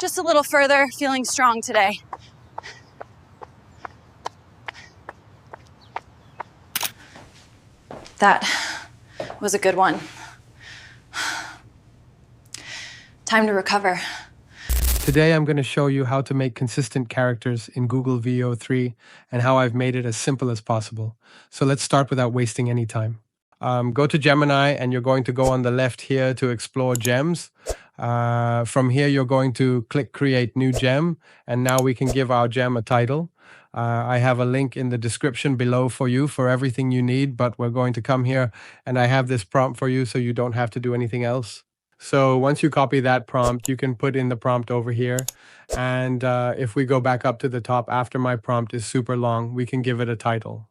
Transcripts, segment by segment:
Just a little further, feeling strong today. That was a good one. Time to recover. Today I'm going to show you how to make consistent characters in Google Veo 3 and how I've made it as simple as possible. So let's start without wasting any time. Go to Gemini and you're going to go on the left here to explore gems. From here you're going to click create new gem, and now we can give our gem a title. I have a link in the description below for you for everything you need, but we're going to come here and I have this prompt for you so you don't have to do anything else. So once you copy that prompt, you can put in the prompt over here. And if we go back up to the top after my prompt is super long, we can give it a title.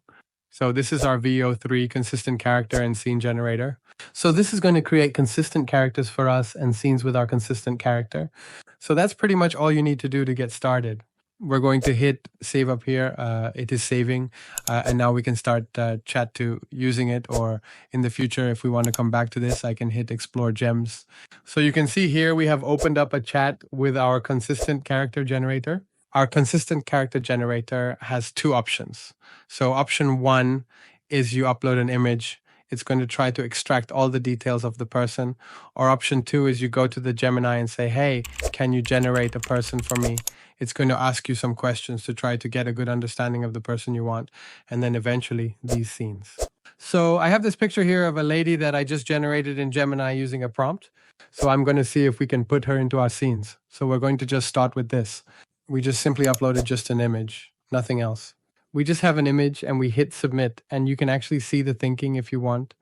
So this is our Veo 3 consistent character and scene generator. So this is going to create consistent characters for us and scenes with our consistent character. So that's pretty much all you need to do to get started. We're going to hit save up here. It is saving, and now we can start chat to using it, or in the future, if we want to come back to this, I can hit explore gems. So you can see here we have opened up a chat with our consistent character generator. Our consistent character generator has two options. So option one is you upload an image. It's going to try to extract all the details of the person. Or option two is you go to the Gemini and say, hey, can you generate a person for me? It's going to ask you some questions to try to get a good understanding of the person you want. And then eventually these scenes. So I have this picture here of a lady that I just generated in Gemini using a prompt. So I'm going to see if we can put her into our scenes. So we're going to just start with this. We just simply uploaded just an image, nothing else. We just have an image and we hit submit, and you can actually see the thinking if you want.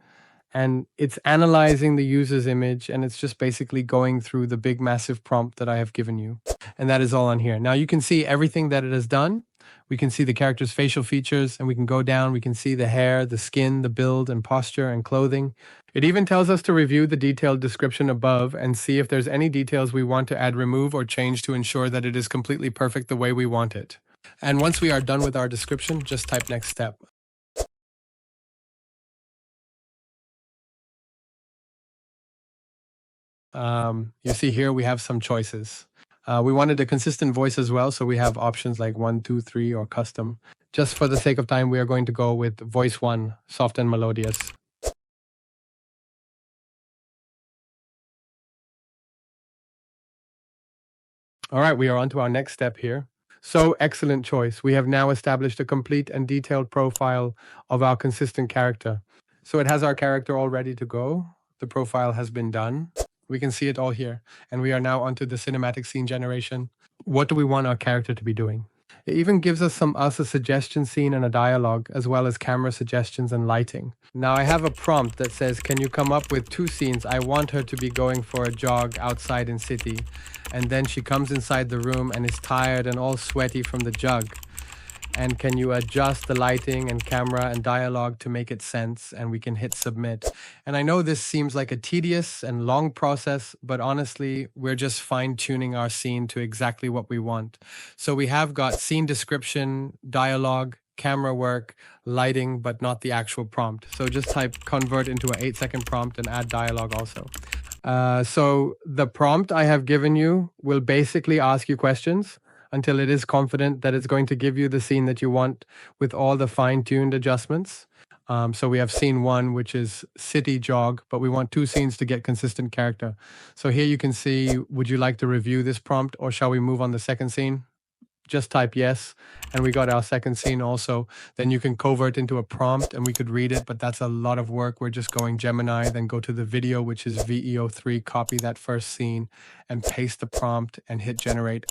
And it's analyzing the user's image, and it's just basically going through the big massive prompt that I have given you. And that is all on here. Now you can see everything that it has done. We can see the character's facial features, and we can go down. We can see the hair, the skin, the build and posture and clothing. It even tells us to review the detailed description above and see if there's any details we want to add, remove, or change to ensure that it is completely perfect the way we want it. And once we are done with our description, just type next step. You see here we have some choices. We wanted a consistent voice as well, so we have options like 1, 2, 3, or custom. Just for the sake of time, we are going to go with voice 1, soft and melodious. All right, we are on to our next step here. So excellent choice. We have now established a complete and detailed profile of our consistent character. So it has our character all ready to go. The profile has been done. We can see it all here. And we are now onto the cinematic scene generation. What do we want our character to be doing? It even gives us a suggestion scene and a dialogue, as well as camera suggestions and lighting. Now I have a prompt that says, can you come up with 2 scenes? I want her to be going for a jog outside in city. And then she comes inside the room and is tired and all sweaty from the jog. And can you adjust the lighting and camera and dialogue to make it sense? And we can hit submit. And I know this seems like a tedious and long process, but honestly, we're just fine-tuning our scene to exactly what we want. So we have got scene description, dialogue, camera work, lighting, but not the actual prompt. So just type convert into an 8-second prompt and add dialogue also. So the prompt I have given you will basically ask you questions until it is confident that it's going to give you the scene that you want with all the fine-tuned adjustments. So we have scene 1, which is city jog, but we want 2 scenes to get consistent character. So here you can see, would you like to review this prompt, or shall we move on the second scene? Just type yes, and we got our second scene also. Then you can convert into a prompt and we could read it, but that's a lot of work. We're just going Gemini, then go to the video, which is Veo 3, copy that first scene and paste the prompt and hit generate.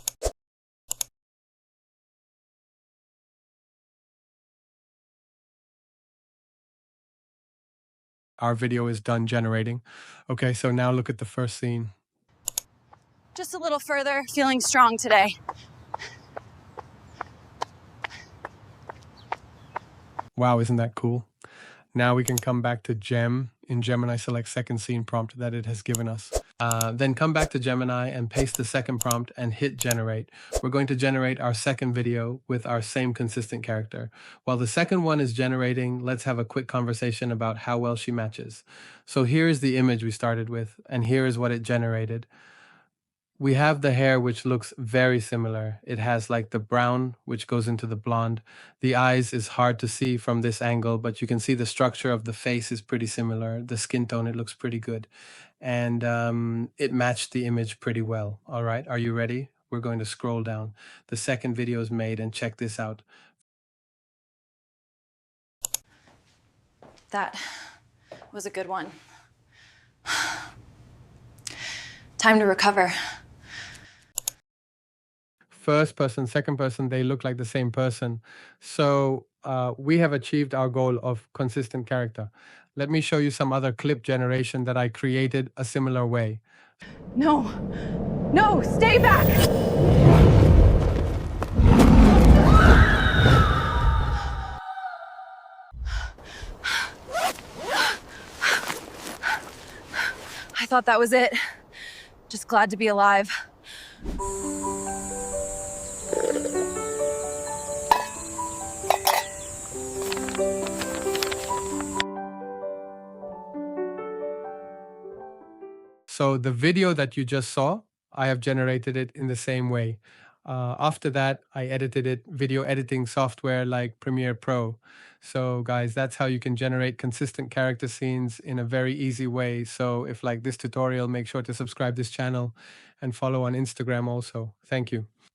Our video is done generating. Okay, so now look at the first scene. Just a little further, feeling strong today. Wow, isn't that cool? Now we can come back to Gem. In Gemini, select second scene prompt that it has given us. Then come back to Gemini and paste the second prompt and hit generate. We're going to generate our second video with our same consistent character. While the second one is generating, let's have a quick conversation about how well she matches. So here is the image we started with, and here is what it generated. We have the hair, which looks very similar. It has like the brown, which goes into the blonde. The eyes is hard to see from this angle, but you can see the structure of the face is pretty similar. The skin tone, it looks pretty good. And it matched the image pretty well. All right, are you ready? We're going to scroll down. The second video is made, and check this out. That was a good one. Time to recover. First person, second person, they look like the same person. So we have achieved our goal of consistent character. Let me show you some other clip generation that I created a similar way. No, no, stay back! I thought that was it. Just glad to be alive. So the video that you just saw, I have generated it in the same way. After that, I edited it video editing software like Premiere Pro. So guys, that's how you can generate consistent character scenes in a very easy way. So if like this tutorial, make sure to subscribe this channel and follow on Instagram also. Thank you.